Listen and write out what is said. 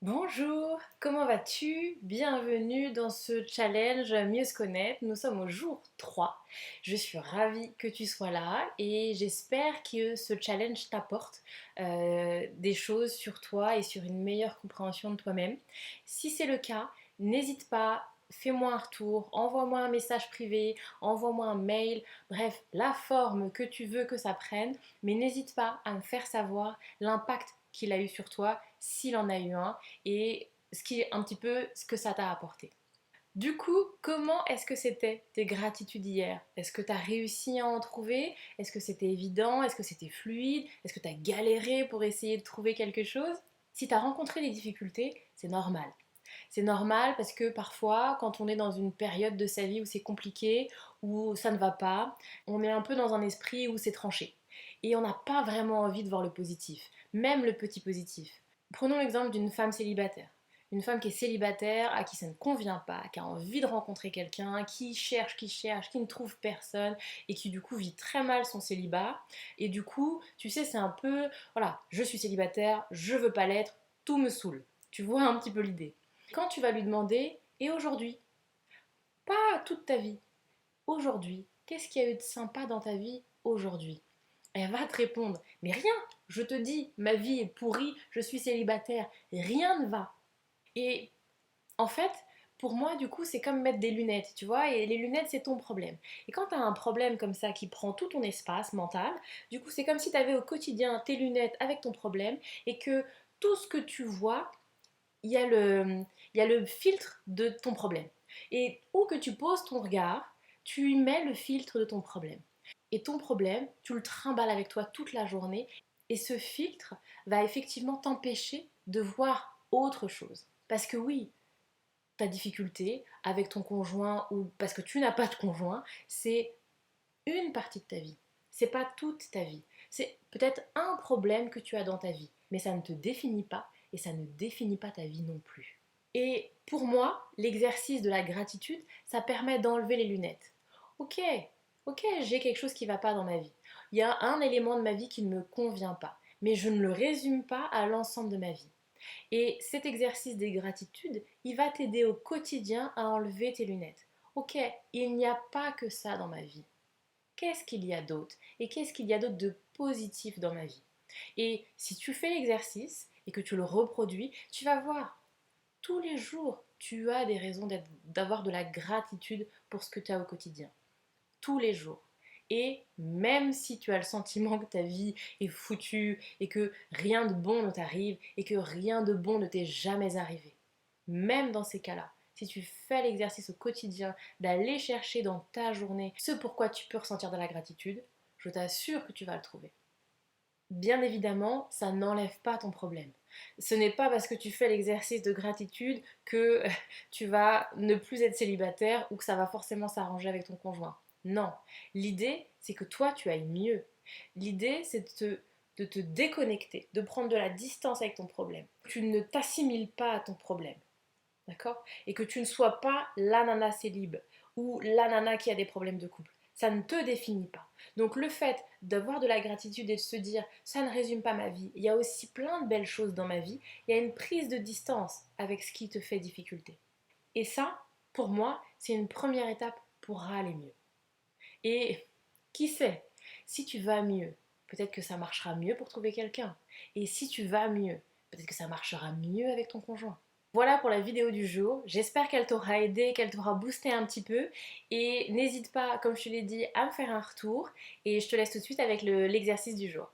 Bonjour, comment vas-tu? Bienvenue dans ce challenge Mieux se connaître. Nous sommes au jour 3. Je suis ravie que tu sois là et j'espère que ce challenge t'apporte des choses sur toi et sur une meilleure compréhension de toi-même. Si c'est le cas, n'hésite pas. Fais-moi un retour, envoie-moi un message privé, envoie-moi un mail, bref, la forme que tu veux que ça prenne, mais n'hésite pas à me faire savoir l'impact qu'il a eu sur toi, s'il en a eu un, et ce qui est un petit peu ce que ça t'a apporté. Du coup, comment est-ce que c'était tes gratitudes hier? Est-ce que tu as réussi à en trouver? Est-ce que c'était évident? Est-ce que c'était fluide? Est-ce que tu as galéré pour essayer de trouver quelque chose? Si tu as rencontré des difficultés, c'est normal. C'est normal parce que parfois, quand on est dans une période de sa vie où c'est compliqué, où ça ne va pas, on est un peu dans un esprit où c'est tranché. Et on n'a pas vraiment envie de voir le positif, même le petit positif. Prenons l'exemple d'une femme célibataire. Une femme qui est célibataire, à qui ça ne convient pas, qui a envie de rencontrer quelqu'un, qui cherche, qui ne trouve personne et qui du coup vit très mal son célibat. Et du coup, tu sais, c'est un peu, voilà, je suis célibataire, je veux pas l'être, tout me saoule. Tu vois un petit peu l'idée. Quand tu vas lui demander, et aujourd'hui, pas toute ta vie, aujourd'hui, qu'est-ce qu'il y a eu de sympa dans ta vie aujourd'hui? Elle va te répondre, mais rien, je te dis, ma vie est pourrie, je suis célibataire, rien ne va. Et en fait, pour moi, du coup, c'est comme mettre des lunettes, tu vois, et les lunettes, c'est ton problème. Et quand tu as un problème comme ça qui prend tout ton espace mental, du coup, c'est comme si tu avais au quotidien tes lunettes avec ton problème et que tout ce que tu vois, il y a le filtre de ton problème. Et où que tu poses ton regard, tu y mets le filtre de ton problème. Et ton problème, tu le trimbales avec toi toute la journée. Et ce filtre va effectivement t'empêcher de voir autre chose. Parce que oui, ta difficulté avec ton conjoint ou parce que tu n'as pas de conjoint, c'est une partie de ta vie. C'est pas toute ta vie. C'est peut-être un problème que tu as dans ta vie, mais ça ne te définit pas et ça ne définit pas ta vie non plus. Et pour moi, l'exercice de la gratitude, ça permet d'enlever les lunettes. Ok, ok, j'ai quelque chose qui ne va pas dans ma vie. Il y a un élément de ma vie qui ne me convient pas, mais je ne le résume pas à l'ensemble de ma vie. Et cet exercice des gratitudes, il va t'aider au quotidien à enlever tes lunettes. Ok, il n'y a pas que ça dans ma vie. Qu'est-ce qu'il y a d'autre? Et qu'est-ce qu'il y a d'autre de positif dans ma vie? Et si tu fais l'exercice et que tu le reproduis, tu vas voir, tous les jours, tu as des raisons d'avoir de la gratitude pour ce que tu as au quotidien. Tous les jours. Et même si tu as le sentiment que ta vie est foutue et que rien de bon ne t'arrive et que rien de bon ne t'est jamais arrivé, même dans ces cas-là, si tu fais l'exercice au quotidien d'aller chercher dans ta journée ce pourquoi tu peux ressentir de la gratitude, je t'assure que tu vas le trouver. Bien évidemment, ça n'enlève pas ton problème. Ce n'est pas parce que tu fais l'exercice de gratitude que tu vas ne plus être célibataire ou que ça va forcément s'arranger avec ton conjoint. Non, l'idée c'est que toi tu ailles mieux. L'idée c'est de te déconnecter, de prendre de la distance avec ton problème. Tu ne t'assimiles pas à ton problème, d'accord? Et que tu ne sois pas la nana célib ou la nana qui a des problèmes de couple. Ça ne te définit pas. Donc le fait d'avoir de la gratitude et de se dire ça ne résume pas ma vie, il y a aussi plein de belles choses dans ma vie, il y a une prise de distance avec ce qui te fait difficulté. Et ça, pour moi, c'est une première étape pour aller mieux. Et qui sait, si tu vas mieux, peut-être que ça marchera mieux pour trouver quelqu'un. Et si tu vas mieux, peut-être que ça marchera mieux avec ton conjoint. Voilà pour la vidéo du jour. J'espère qu'elle t'aura aidé, qu'elle t'aura boosté un petit peu. Et n'hésite pas, comme je te l'ai dit, à me faire un retour. Et je te laisse tout de suite avec l'exercice du jour.